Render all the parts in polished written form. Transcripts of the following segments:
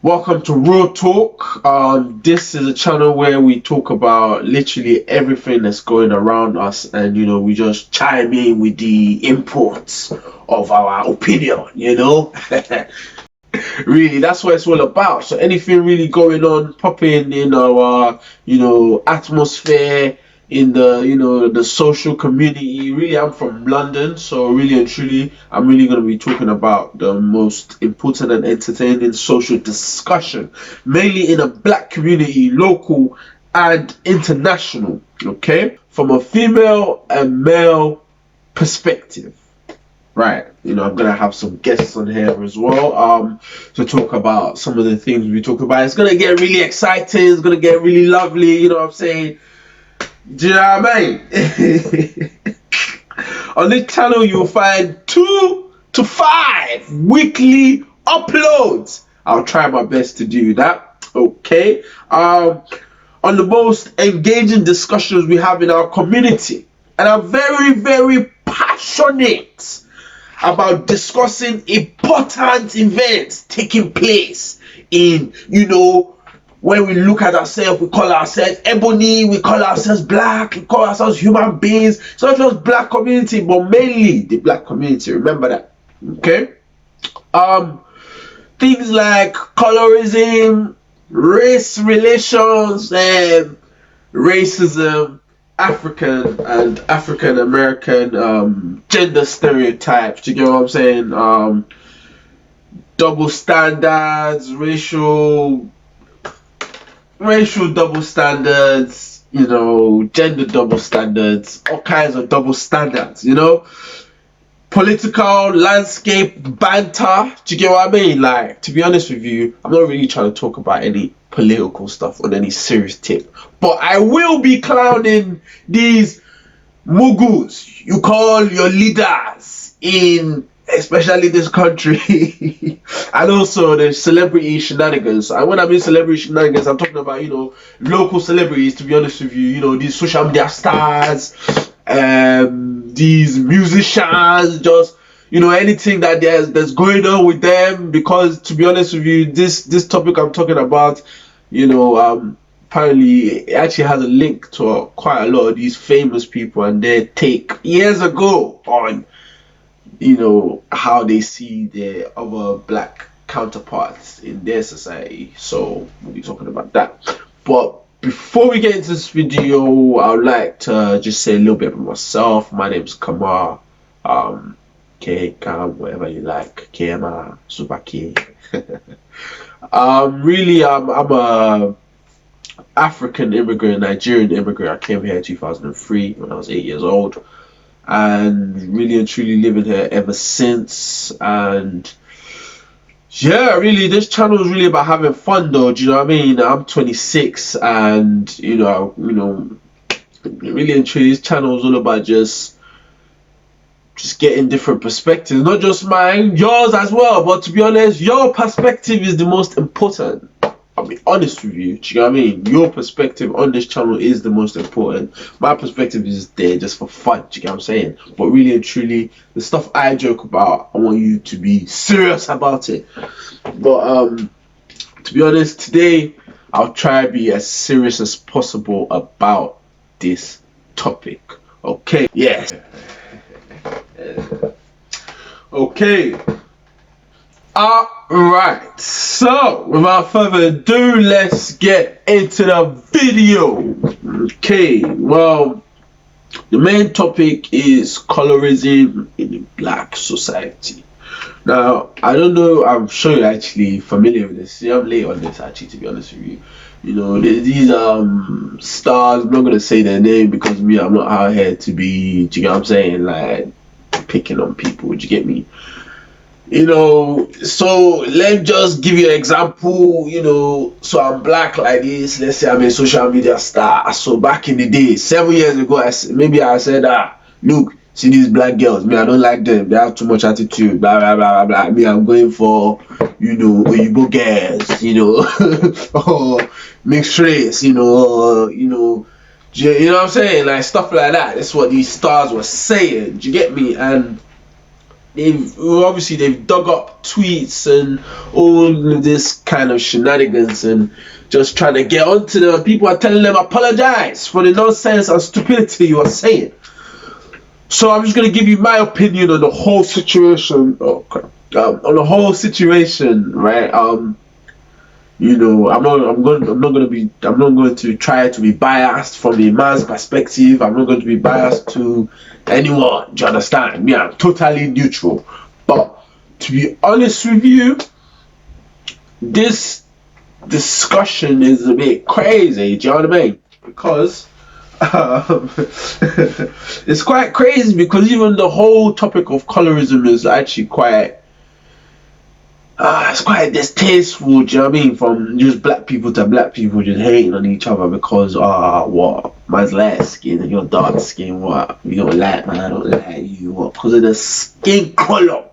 Welcome to Raw Talk. This is a channel where we talk about literally everything that's going around us, and we just chime in with the inputs of our opinion. Really, that's what it's all about. So anything really going on, popping in our atmosphere, in the social community. Really, I'm from London, so really and truly I'm really going to be talking about the most important and entertaining social discussion, mainly in a black community, local and international. Okay, from a female and male perspective. Right, I'm gonna have some guests on here as well, to talk about some of the things we talk about. It's gonna get really exciting, it's gonna get really lovely, you know what I'm saying? Do you know what I mean? On this channel you'll find 2 to 5 weekly uploads. I'll try my best to do that. Okay. On the most engaging discussions we have in our community, and I'm very, very passionate about discussing important events taking place in, when we look at ourselves, we call ourselves ebony, we call ourselves black, we call ourselves human beings. It's not just black community, but mainly the black community. Remember that. Okay. Things like colorism, race relations, racism, African and African American gender stereotypes. Do you get what I'm saying? Double standards, racial double standards, gender double standards, all kinds of double standards, political landscape banter. Do you get what I mean? Like, to be honest with you, I'm not really trying to talk about any political stuff on any serious tip, but I will be clowning these mugus you call your leaders in especially this country and also the celebrity shenanigans. And when I mean celebrity shenanigans, I'm talking about local celebrities, to be honest with you, these social media stars, these musicians, just anything that that's going on with them. Because to be honest with you, this topic I'm talking about, apparently it actually has a link to quite a lot of these famous people and their take years ago on how they see their other black counterparts in their society. So we'll be talking about that. But before we get into this video, I would like to just say a little bit about myself. My name's Kamar, K Kam, whatever you like, KMA, Super K. Really, I'm a African immigrant, Nigerian immigrant. I came here in 2003 when I was 8 years old, and really and truly living here ever since. And yeah, really, this channel is really about having fun, though. Do you know what I mean? I'm 26, and really and truly, this channel is all about just getting different perspectives, not just mine, yours as well. But to be honest, your perspective is the most important. I'll be honest with you. Do you know what I mean? Your perspective on this channel is the most important. My perspective is there just for fun. Do you get what I'm saying? But really and truly, the stuff I joke about, I want you to be serious about it. But to be honest, today I'll try to be as serious as possible about this topic. Okay? Yes. Okay. Alright, so without further ado, let's get into the video. Okay, well, the main topic is colorism in black society. Now, I don't know, I'm sure you're actually familiar with this. See, I'm late on this, actually, to be honest with you. These stars, I'm not going to say their name because I'm not out here to be, do you get what I'm saying, like, picking on people, do you get me? So let's just give you an example. So I'm black like this. Let's say I'm a social media star. So back in the day, 7 years ago, I said, look, see these black girls, me, I don't like them, they have too much attitude, blah blah blah blah blah. Me, I'm going for Oyibo girls, or mixed race, you know what I'm saying, like stuff like that. That's what these stars were saying. Do you get me? And they've dug up tweets and all of this kind of shenanigans and just trying to get onto them. People are telling them apologize for the nonsense and stupidity you are saying. So I'm just gonna give you my opinion on the whole situation. Oh crap. On the whole situation, right? I'm not going to try to be biased from the man's perspective. I'm not going to be biased to anyone. Do you understand? Me, I'm totally neutral. But to be honest with you, this discussion is a bit crazy. Do you know what I mean? Because it's quite crazy, because even the whole topic of colorism is actually quite it's quite distasteful, do you know what I mean? From just black people to black people just hating on each other because, what? Man's light skin and you're dark skin, what? You don't like, man, I don't like you, what? Because of the skin color.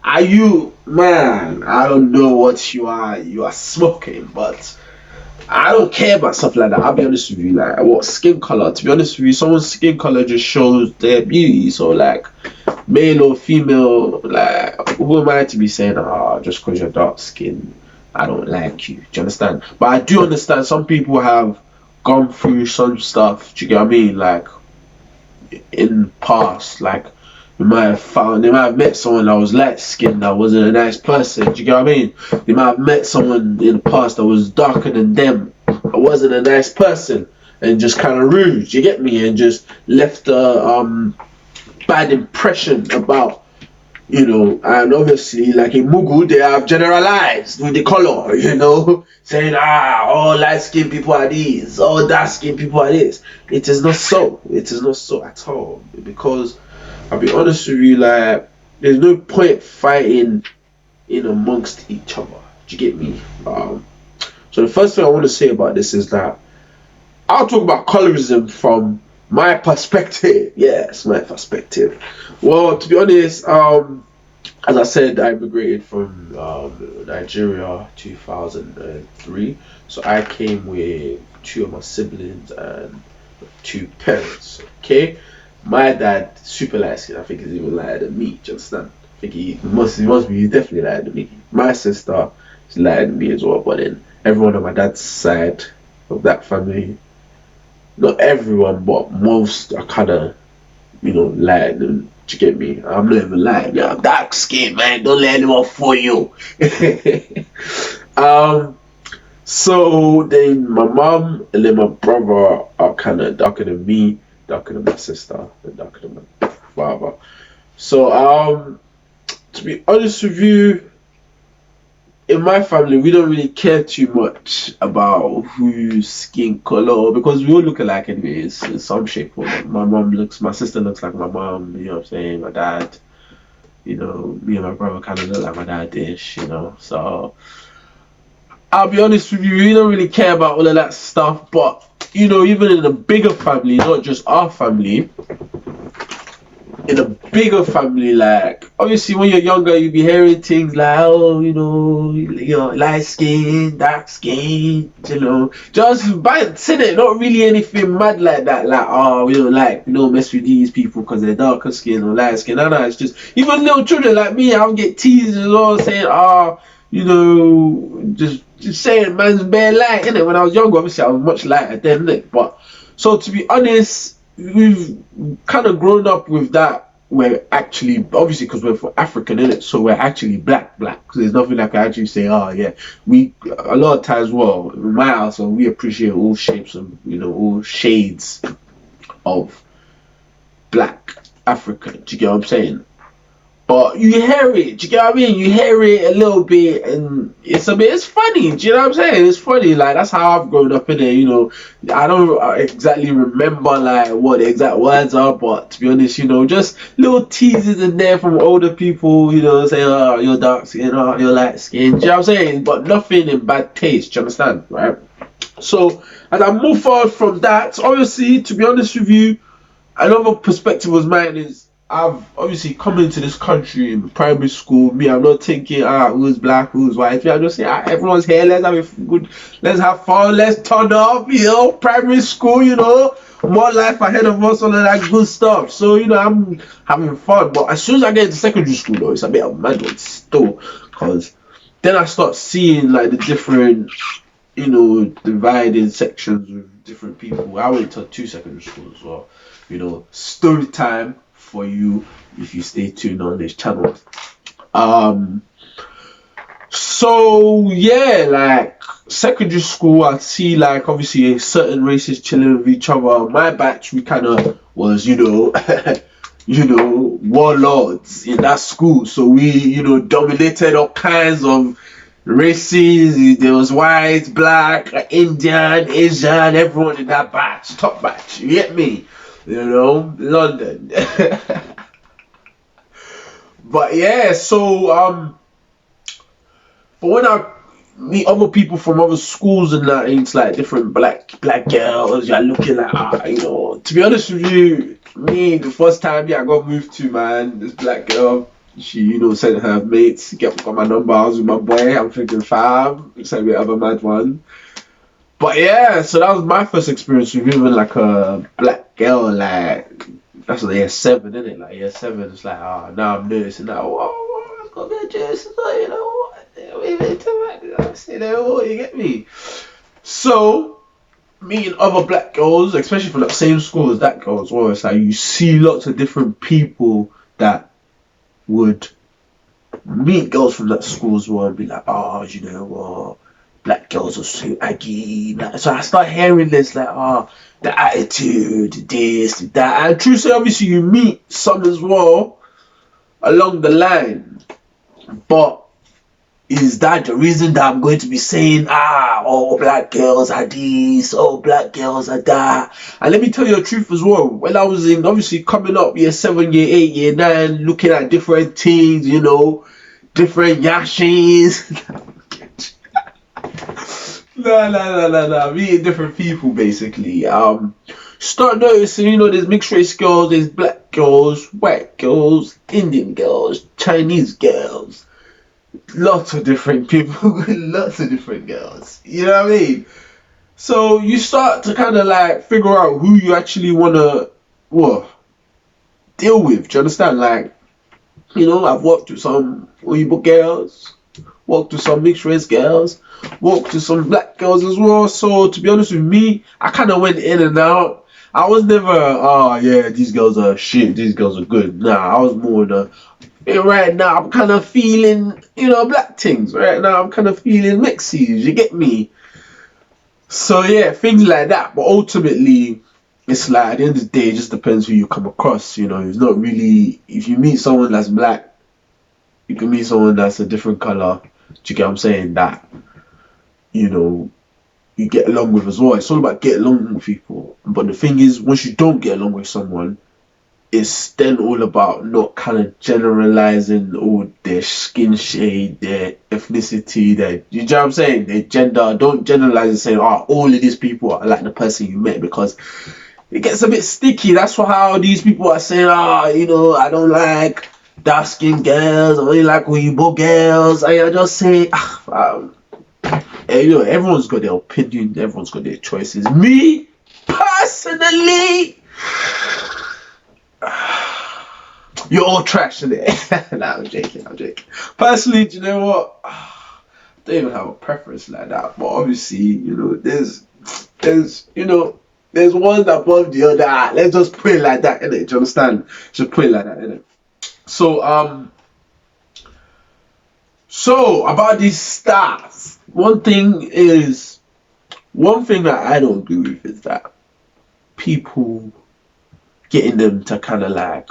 Are you, man, I don't know what you are smoking, but I don't care about stuff like that. I'll be honest with you, like, what skin color? To be honest with you, someone's skin color just shows their beauty, so, like, male or female, like, who am I to be saying, just because you're dark skin, I don't like you? Do you understand? But I do understand some people have gone through some stuff, do you get what I mean? Like, in the past, like, they might have met someone that was light skinned that wasn't a nice person, do you get what I mean? They might have met someone in the past that was darker than them, that wasn't a nice person, and just kind of rude, you get me? And just left a, bad impression about, and obviously, like in Mugu, they have generalized with the color, saying, all light skinned people are these, all dark skinned people are this. It is not so. It is not so at all. Because I'll be honest with you, like, there's no point fighting in amongst each other. Do you get me? So the first thing I want to say about this is that I'll talk about colorism from my perspective. Yes, my perspective. Well, to be honest, as I said, I immigrated from Nigeria 2003. So I came with two of my siblings and two parents. Okay, my dad super light skin. I think he's even lighter than me. Do you understand? I think he must be definitely lighter than me. My sister is lighter than me as well. But then everyone on my dad's side of that family, not everyone, but most are kind of, light. Do you get me? I'm not even lying. Yeah, I'm dark skin, man. Don't let anyone fool you. So then my mom and then my brother are kind of darker than me, darker than my sister, and darker than my father. So to be honest with you, in my family, we don't really care too much about whose skin color, because we all look alike anyways, in some shape or form. My sister looks like my mom, you know what I'm saying? My dad, me and my brother kind of look like my dad-ish, So, I'll be honest with you, we don't really care about all of that stuff, but, even in a bigger family, not just our family, in a bigger family, like, obviously when you're younger, you be hearing things like, light skin, dark skin, just by saying it, not really anything mad like that, like, we don't mess with these people because they're darker skin or light skin. No, it's just, even little children like me, I'll get teased as well, saying, just saying man's bare light, innit? When I was younger, obviously I was much lighter then, innit? But, so to be honest, we've kind of grown up with that. We're actually, obviously, because we're African in it, so we're actually black. So there's nothing I can actually say. We a lot of times, well, in my house, we appreciate all shapes of, all shades of black African. Do you get what I'm saying? But you hear it, do you get what I mean? You hear it a little bit, and it's funny, do you know what I'm saying? It's funny, like, that's how I've grown up in it, I don't exactly remember, like, what the exact words are, but to be honest, just little teases in there from older people, saying, you're dark skin, you're light skin, do you know what I'm saying? But nothing in bad taste, do you understand, right? So, as I move forward from that, obviously, to be honest with you, another perspective was mine is, I've obviously come into this country in primary school. Me, I'm not thinking, who's black, who's white. Me, I'm just saying, everyone's here. Let's have a good, let's have fun. Let's turn up. Primary school. More life ahead of us. All of that good stuff. So I'm having fun. But as soon as I get into secondary school, though, it's a bit of a mad one still, because then I start seeing like the different, divided sections with different people. I went to 2 secondary schools as well. Story time for you if you stay tuned on this channel. So yeah, like secondary school, I'd see like obviously certain races chilling with each other. My batch, we kind of was, warlords in that school. So we, dominated all kinds of races. There was white, black, Indian, Asian, everyone in that batch, top batch. You get me? London. But yeah, so but when I meet other people from other schools and that, it's like different black girls. You're looking like To be honest with you, me the first time I got moved to, man, this black girl. She sent her mates, got my number. I was with my boy. I'm thinking fam, sent me other mad one. But yeah, so that was my first experience with even like a black girl. Like that's like year 7, isn't it? Like year 7, it's like now I'm noticing that. Whoa, I've got the juice. You get me? So meeting other black girls, especially from the same school as that girl as well, it's like you see lots of different people that would meet girls from that school as well and be like, black girls are so aggy. So I start hearing this like, the attitude, this, that. And true, so obviously you meet some as well along the line. But is that the reason that I'm going to be saying, all black girls are this, all black girls are that? And let me tell you the truth as well. When I was obviously coming up year 7, year 8, year 9, looking at different things, different yashins. No. Meeting different people basically. Start noticing, there's mixed race girls, there's black girls, white girls, Indian girls, Chinese girls. Lots of different people, lots of different girls. You know what I mean? So you start to kind of like figure out who you actually want to deal with. Do you understand? Like, I've worked with some Weibo girls, worked with some mixed race girls, worked with some black girls as well. So to be honest with me, I kind of went in and out. I was never, these girls are shit, these girls are good. Nah, I was more right now I'm kind of feeling, black things. Right now I'm kind of feeling mixies, you get me? So yeah, things like that. But ultimately, it's like at the end of the day, it just depends who you come across. It's not really, if you meet someone that's black, you can meet someone that's a different color. Do you get what I'm saying? That, you get along with as well. It's all about getting along with people. But the thing is, once you don't get along with someone, it's then all about not kind of generalizing all their skin shade, their ethnicity, you know what I'm saying, their gender. Don't generalize and say, all of these people are like the person you met, because it gets a bit sticky. That's how these people are saying, I don't like dark skinned girls, I only like Weibo girls. And I just say, everyone's got their opinion, everyone's got their choices. Me, personally, you're all trash today. Nah, I'm joking. Personally, do you know what? I don't even have a preference like that. But obviously, there's one above the other. Let's just put it like that, innit? Do you understand? Just put it like that, innit? So about these stats, one thing that I don't agree with is that people getting them to kind of like,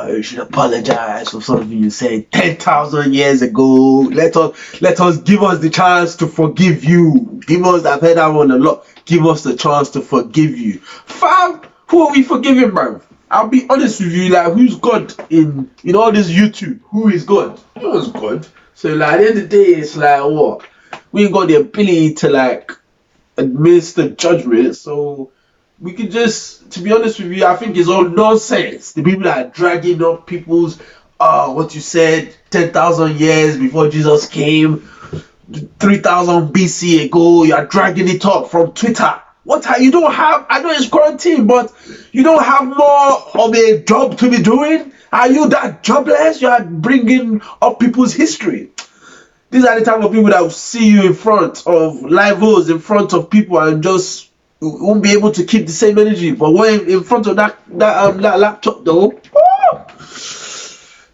you should apologize for something you said 10,000 years ago. Let us give us the chance to forgive you. I've heard that one a lot. Give us the chance to forgive you. Fam, who are we forgiving, bro? I'll be honest with you, like, who's God in all this YouTube? Who is God? No one's God. So like at the end of the day, it's like what? We ain't got the ability to like administer judgment, so we could just, to be honest with you, I think it's all nonsense. The people that are dragging up people's, what you said, 10,000 years before Jesus came, 3,000 BC ago, you're dragging it up from Twitter. What are you don't have? I know it's quarantine, but you don't have more of a job to be doing. Are you that jobless? You are bringing up people's history. These are the type of people that will see you in front of live in front of people and just won't be able to keep the same energy. But when in front of that laptop though,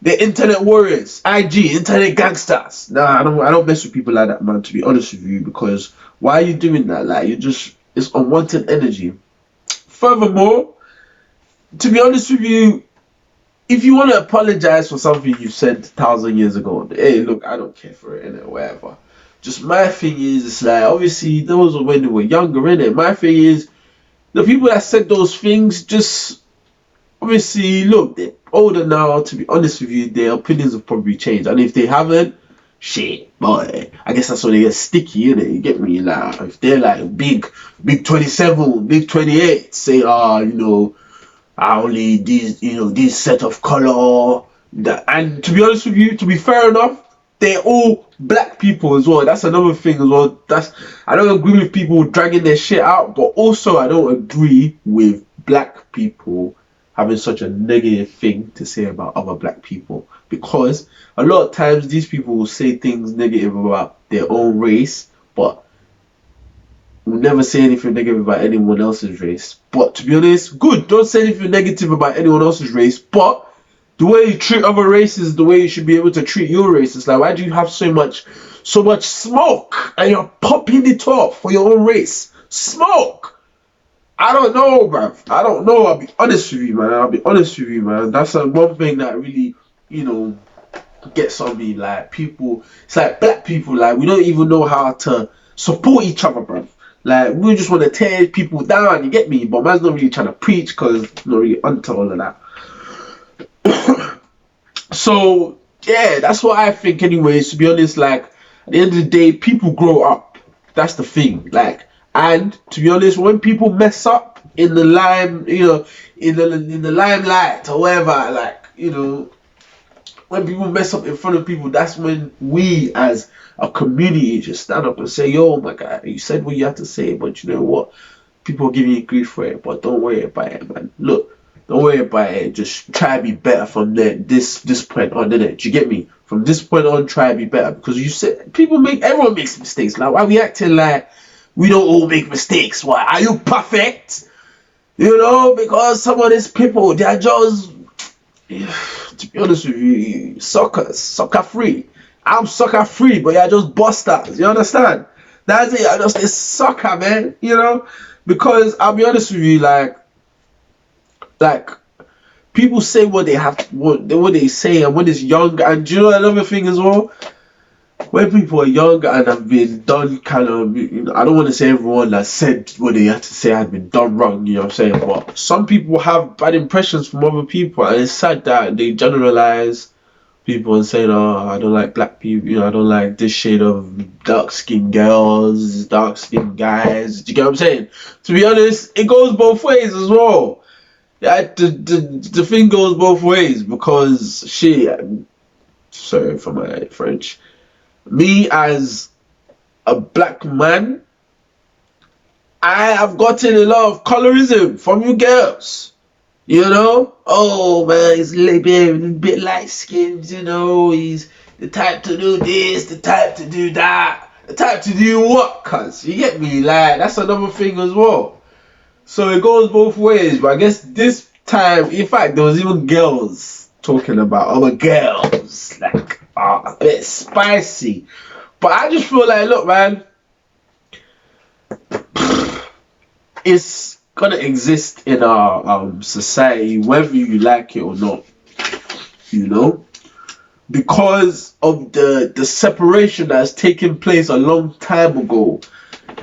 the internet warriors, IG, internet gangsters. Nah, I don't mess with people like that, man. To be honest with you, because why are you doing that? Like it's unwanted energy. Furthermore, to be honest with you, if you want to apologize for something you said 1,000 years ago, hey, look, I don't care for it, innit, whatever. Just my thing is, it's like, obviously, those were when they were younger, innit? My thing is, the people that said those things, just, obviously, look, they're older now, to be honest with you, their opinions have probably changed. And if they haven't, shit, boy, I guess that's when they get sticky, innit? You get me? Like, if they're like big 27, big 28, say, you know, I only this set of color that, and to be honest with you, to be fair enough, they're all black people as well. That's another thing as well. I don't agree with people dragging their shit out, but also I don't agree with black people having such a negative thing to say about other black people, because a lot of times these people will say things negative about their own race, but will never say anything negative about anyone else's race. But to be honest, good. Don't say anything negative about anyone else's race. But the way you treat other races, the way you should be able to treat your race. It's like, why do you have so much smoke and you're popping it off for your own race? Smoke. I don't know, bruv. I don't know. I'll be honest with you, man. That's one thing that really, gets on me. Like, people, it's like black people, like, we don't even know how to support each other, bruv. Like, we just want to tear people down, you get me? But man's not really trying to preach because not really onto all of that. So, yeah, that's what I think anyways, to be honest. Like, at the end of the day, people grow up. That's the thing. Like, and to be honest, when people mess up in the in the limelight or whatever, like, when people mess up in front of people, that's when we as a community just stand up and say, yo, my guy, you said what you had to say, but you know what? People are giving you grief for it, but don't worry about it, man. Look, don't worry about it. Just try to be better from there. This point on, innit? Do you get me? From this point on, try to be better, because you said everyone makes mistakes. Like, why are we acting like we don't all make mistakes? Why? Are you perfect? Because some of these people, they are just, to be honest with you, soccer free. I'm sucker free, but you're just busters. You understand? That's it. I just a sucker, man. Because I'll be honest with you, like people say what they have, what they say, and when it's young. And do you know another thing as well? When people are young and have been done kind of, I don't want to say everyone that said what they had to say had been done wrong. You know what I'm saying? But some people have bad impressions from other people, and it's sad that they generalize people and saying, I don't like black people, I don't like this shade of dark-skinned girls, dark-skinned guys. Do you get what I'm saying? To be honest, it goes both ways as well. Yeah, the thing goes both ways, because sorry for my French, me as a black man, I have gotten a lot of colorism from you girls. Oh man, he's a bit light skinned, he's the type to do this, the type to do that, the type to do what, cuz, you get me? Like, that's another thing as well. So it goes both ways, but I guess this time, in fact, there was even girls talking about other girls, like, a bit spicy. But I just feel like, look, man, it's gonna exist in our society, whether you like it or not, because of the separation that has taken place a long time ago.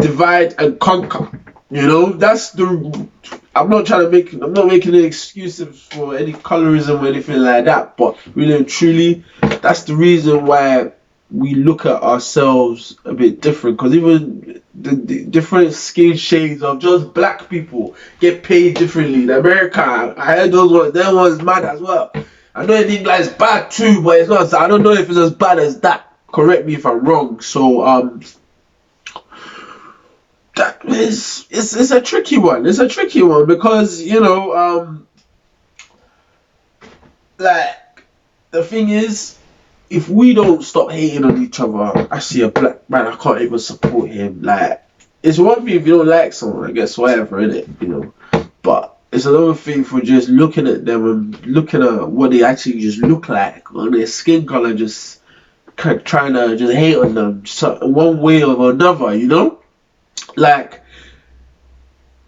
Divide and conquer. That's I'm not making any excuses for any colorism or anything like that, but really and truly, that's the reason why we look at ourselves a bit different. Because even the different skin shades of just black people get paid differently. In America, I heard those ones. That one's mad as well. I know in England it's bad too, but it's not. I don't know if it's as bad as that. Correct me if I'm wrong. So that is it's a tricky one. It's a tricky one because like the thing is, if we don't stop hating on each other, I see a black man, I can't even support him. Like, it's one thing if you don't like someone, I guess, whatever, innit? But it's another thing for just looking at them and looking at what they actually just look like on their skin color, just trying to just hate on them one way or another. Like,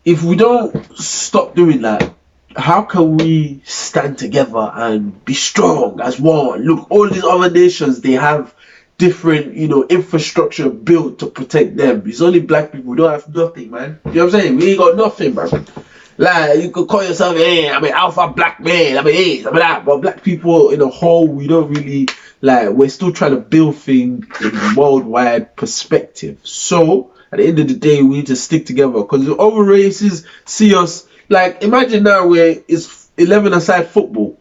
if we don't stop doing that, how can we stand together and be strong as one? Look, all these other nations, they have different, infrastructure built to protect them. It's only black people. We don't have nothing, man. You know what I'm saying? We ain't got nothing, bro. Like, you could call yourself, hey, I'm an alpha black man, I'm an that. But black people in a whole, we don't really, like, we're still trying to build things in a worldwide perspective. So, at the end of the day, we need to stick together. Because if other races see us, like, imagine now where it's 11-a-side football.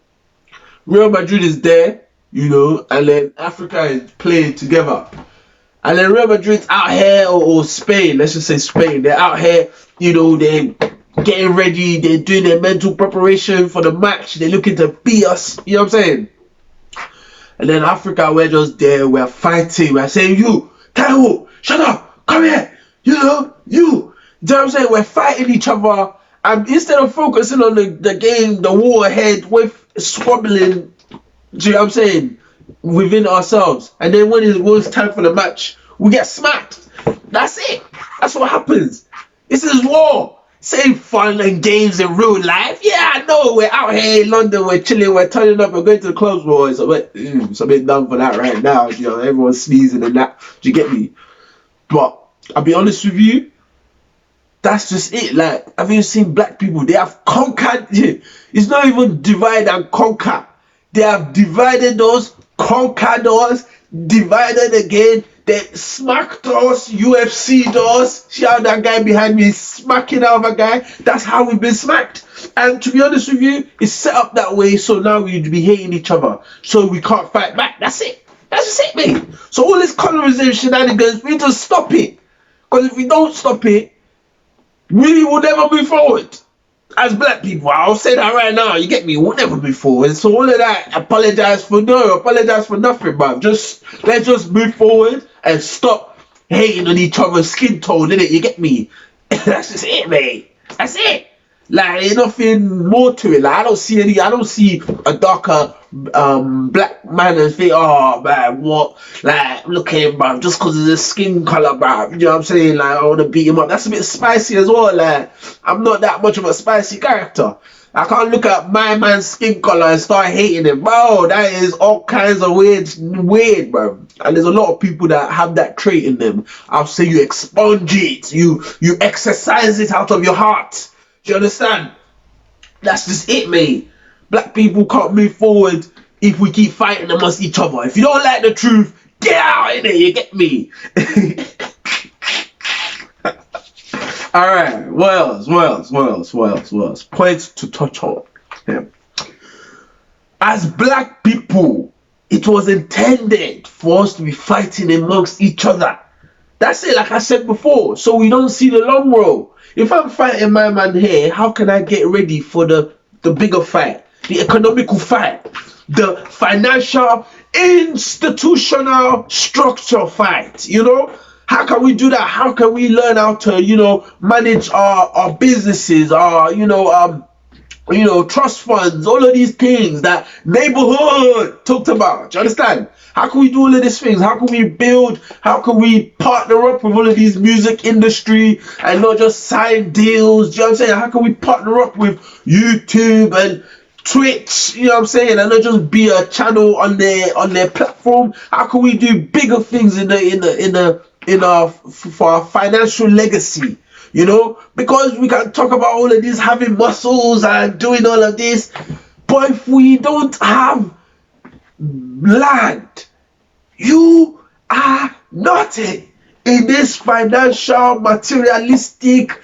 Real Madrid is there, and then Africa is playing together. And then Real Madrid's out here, or Spain, let's just say Spain, they're out here, they're getting ready, they're doing their mental preparation for the match, they're looking to beat us, you know what I'm saying? And then Africa, we're just there, we're fighting, we're saying, you, Taiwo, shut up, come here, you know what I'm saying? We're fighting each other. And instead of focusing on the game, the war ahead, we're squabbling, do you know what I'm saying, within ourselves. And then when it's time for the match, we get smacked. That's it. That's what happens. This is war. Same fun and games in real life. Yeah, I know. We're out here in London, we're chilling, we're turning up, we're going to the clubs, boys. It's a bit done for that right now. Everyone's sneezing and that. Do you get me? But I'll be honest with you, that's just it. Like, have you seen black people? They have conquered. It's not even divide and conquer. They have divided us, conquered us, divided again. They smacked us, UFC'd us. See how that guy behind me is smacking the other guy? That's how we've been smacked. And to be honest with you, it's set up that way so now we'd be hating each other. So we can't fight back. That's it. That's just it, mate. So all this colorism shenanigans, we need to stop it. Because if we don't stop it, we will never move forward. As black people, I'll say that right now, you get me, we'll never move forward. So all of that, apologize for nothing, bruv. Let's just move forward and stop hating on each other's skin tone, innit? You get me? That's just it, mate. That's it. Like, there's nothing more to it. Like, I don't see a darker black man and think, oh man, what? Like, look at him, bro, just because of his skin color, bro. You know what I'm saying? Like, I want to beat him up. That's a bit spicy as well. Like, I'm not that much of a spicy character. I can't look at my man's skin color and start hating him, bro. That is all kinds of weird, bro. And there's a lot of people that have that trait in them. I'll say you expunge it, you exercise it out of your heart. Do you understand? That's just it, mate. Black people can't move forward if we keep fighting amongst each other. If you don't like the truth, get out of there, you get me? Alright, what else? Points to touch on. Yeah. As black people, it was intended for us to be fighting amongst each other. That's it, like I said before. So we don't see the long road. If I'm fighting my man here, how can I get ready for the bigger fight? The economical fight? The financial, institutional structure fight, How can we do that? How can we learn how to, manage our businesses, our, trust funds, all of these things that neighborhood talked about. Do you understand? How can we do all of these things? How can we build? How can we partner up with all of these music industry and not just sign deals? Do you know what I'm saying? How can we partner up with YouTube and Twitch? You know what I'm saying? And not just be a channel on their platform. How can we do bigger things for our financial legacy? Because we can talk about all of this, having muscles and doing all of this, but if we don't have land, you are nothing. in this financial, materialistic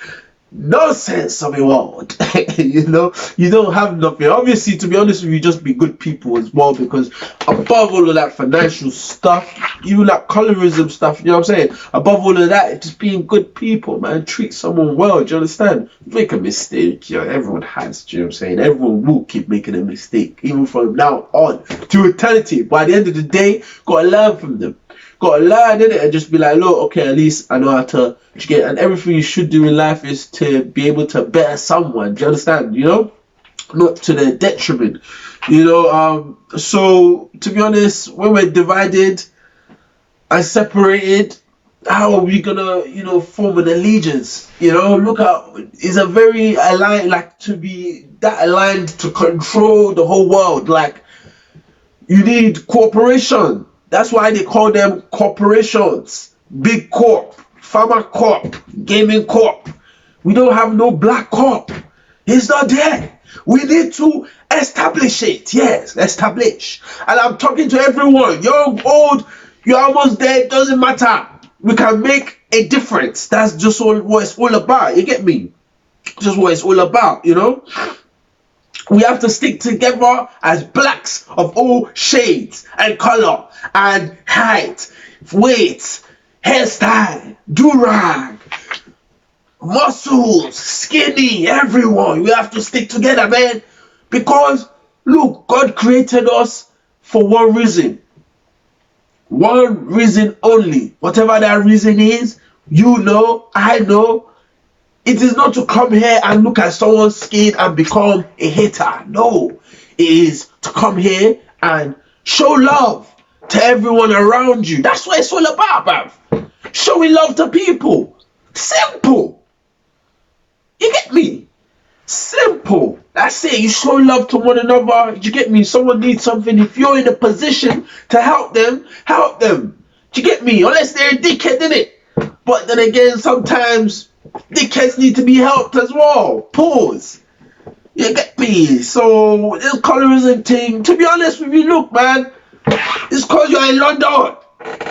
nonsense of a world. You know, you don't have nothing. Obviously, to be honest with you, just be good people as well, because above all of that financial stuff, even that colorism stuff, you know what I'm saying, above all of that, it's just being good people, man. Treat someone well, do you understand? Make a mistake, you know, everyone has, do you know what I'm saying? Everyone will keep making a mistake, even from now on to eternity. But at the end of the day, gotta learn from them. Gotta learn, innit? And just be like, look, okay, at least I know how to get. And everything you should do in life is to be able to better someone. Do you understand? You know, not to their detriment. You know, so to be honest, when we're divided and separated, how are we gonna, you know, form an allegiance? You know, look at, it's a very aligned, like, to be that aligned to control the whole world. Like, you need cooperation. That's why they call them corporations. Big corp, pharma corp, gaming corp. We don't have no black corp. It's not there. We need to establish it. Yes, establish. And I'm talking to everyone. Young, old, you're almost there. It doesn't matter. We can make a difference. That's just what it's all about. You get me? Just what it's all about, you know? We have to stick together as blacks of all shades and color and height, weight, hairstyle, do-rag, muscles, skinny, everyone. We have to stick together, man. Because, look, God created us for one reason. One reason only. Whatever that reason is, you know, I know. It is not to come here and look at someone's skin and become a hater. No. It is to come here and show love to everyone around you. That's what it's all about, bruv. Showing love to people. Simple. You get me? Simple. That's it. You show love to one another. You get me? Someone needs something. If you're in a position to help them, help them. Do you get me? Unless they're a dickhead, innit? But then again, sometimes dickheads need to be helped as well. Pause. You get me? So this colorism thing, to be honest with you, look, man, it's because you're in London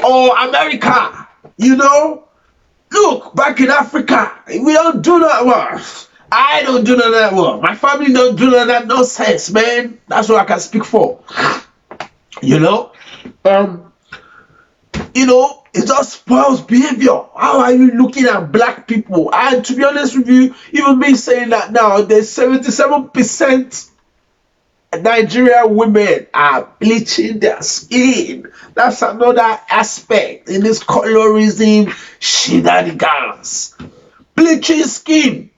or America, you know. Look, back in Africa, we don't do that work. I don't do none of that work. My family don't do none of that nonsense, man. That's what I can speak for. You know, you know, it just spoils behavior. How are you looking at black people? And to be honest with you, even me saying that now, there's 77% Nigerian women are bleaching their skin. That's another aspect in this colorism shenanigans. Bleaching skin.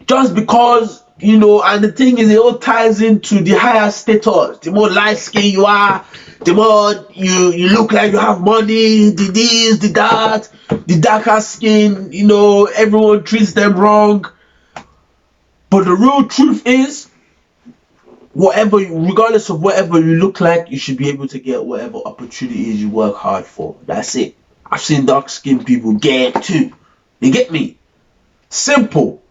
Just because, you know, and the thing is, it all ties into the higher status. The more light skin you are, the more you look like you have money, the this, the that, the darker skin, you know, everyone treats them wrong. But the real truth is, whatever, regardless of whatever you look like, you should be able to get whatever opportunities you work hard for. That's it. I've seen dark skinned people get it too. You get me? Simple.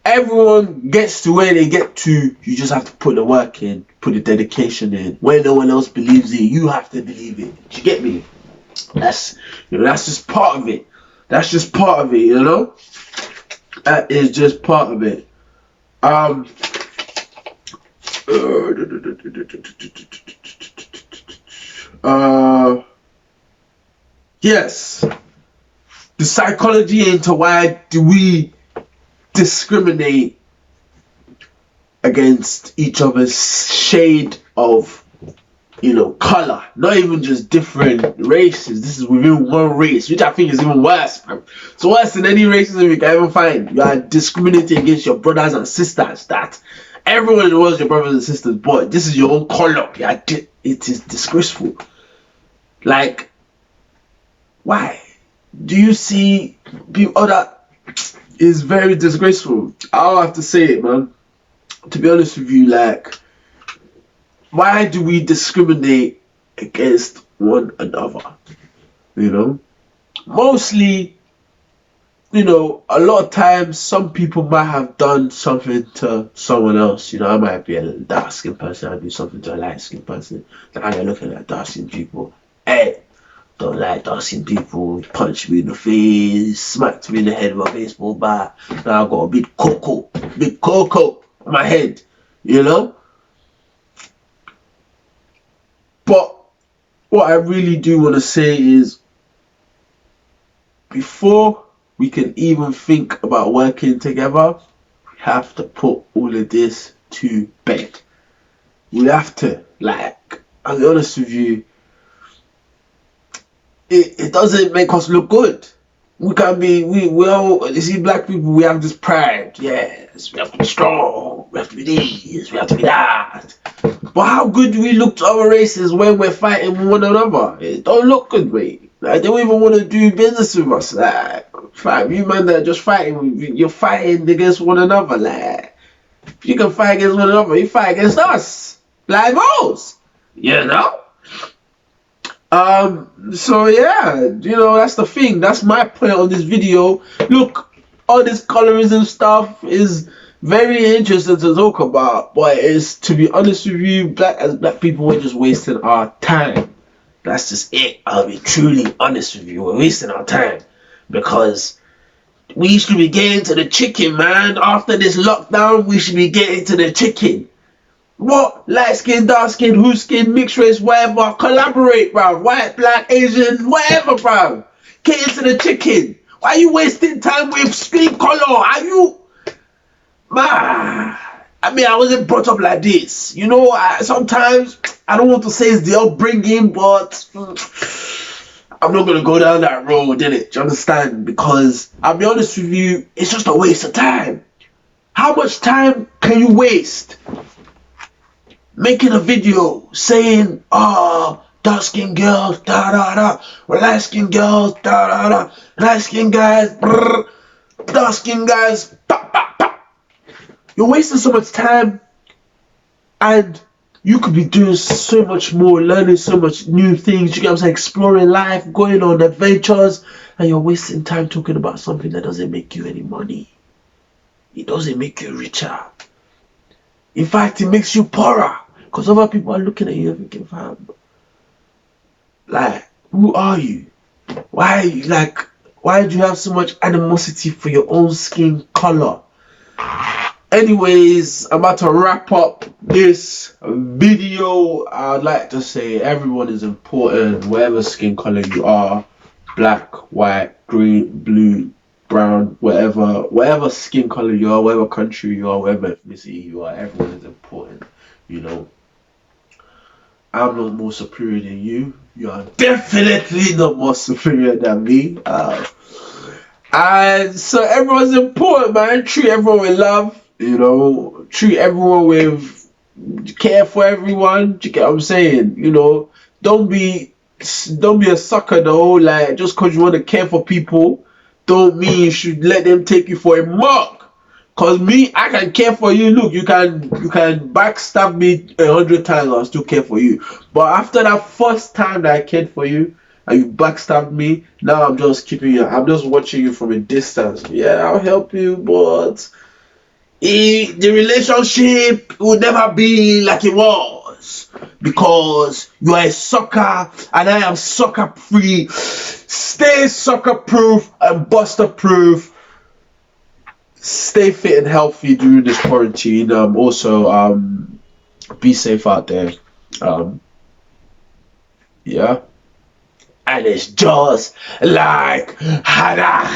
Everyone gets to where they get to. You just have to put the work in, put the dedication in. Where no one else believes it, you have to believe it. Do you get me? That's, you know, that's just part of it. That's just part of it, you know? That is just part of it. Yes. The psychology into why do we discriminate against each other's shade of, you know, color. Not even just different races. This is within one race, which I think is even worse, man. It's worse than any racism you can ever find. You are discriminating against your brothers and sisters. That everyone in the world is your brothers and sisters, but this is your own color. Yeah, it is disgraceful. Like, why do you see other? Is very disgraceful. I'll have to say it, man. To be honest with you, like, why do we discriminate against one another? You know, mostly, you know, a lot of times some people might have done something to someone else. You know, I might be a dark skinned person, I do something to a light skinned person. Then I'm looking at dark skinned people. Hey, Don't like dark-skinned people. Punched me in the face, smacked me in the head with a baseball bat. Now I got a big cocoa on my head, you know. But what I really do want to say is, before we can even think about working together, we have to put all of this to bed. We have to, like, I'll be honest with you, it doesn't make us look good. We can be, we all, you see, black people, we have this pride. Yes, we have to be strong, we have to be this, we have to be that. But how good do we look to other races when we're fighting with one another? It don't look good, mate. Like, they don't even want to do business with us. Like, fam, you man that are just fighting, you're fighting against one another. Like, if you can fight against one another, you fight against us. Like those, you know? So yeah, you know, that's the thing. That's my point on this video. Look, all this colorism stuff is very interesting to talk about, but it's, to be honest with you, as black people, we're just wasting our time. That's just it. I'll be truly honest with you. We're wasting our time because we should be getting to the chicken, man. After this lockdown, we should be getting to the chicken. What? Light skin, dark skin, who's skin, mixed race, whatever. Collaborate, bruv. White, black, Asian, whatever, bruv. Get into the chicken. Why are you wasting time with skin color? Are you... Man, I mean, I wasn't brought up like this. You know, sometimes, I don't want to say it's the upbringing, but... I'm not going to go down that road, innit? Do you understand? Because, I'll be honest with you, it's just a waste of time. How much time can you waste making a video saying, dark skin girls, da da da, light skin girls, da da da, light skin guys, brr, dark skin guys, pop, pop, pop. You're wasting so much time, and you could be doing so much more, learning so much new things, you get what I'm saying, exploring life, going on adventures, and you're wasting time talking about something that doesn't make you any money. It doesn't make you richer. In fact, it makes you poorer. Because other people are looking at you and thinking, fam, like, who are you? Why do you have so much animosity for your own skin color? Anyways, I'm about to wrap up this video. I'd like to say everyone is important, whatever skin color you are, black, white, green, blue, brown, whatever skin color you are, whatever country you are, whatever ethnicity you are, everyone is important, you know. I'm not more superior than you. You are definitely not more superior than me. And so everyone's important, man. Treat everyone with love, you know. Treat everyone with care for everyone. You get what I'm saying? You know, don't be a sucker though. Like, just because you want to care for people, don't mean you should let them take you for a mug. Cause me, I can care for you. Look, you can backstab me 100 times, I'll still care for you. But after that first time that I cared for you and you backstabbed me, now I'm just keeping you. I'm just watching you from a distance. Yeah, I'll help you, but the relationship will never be like it was because you are a sucker and I am sucker free. Stay sucker proof and buster proof. Stay fit and healthy during this quarantine. Also, be safe out there. Yeah. And it's just like Hannah.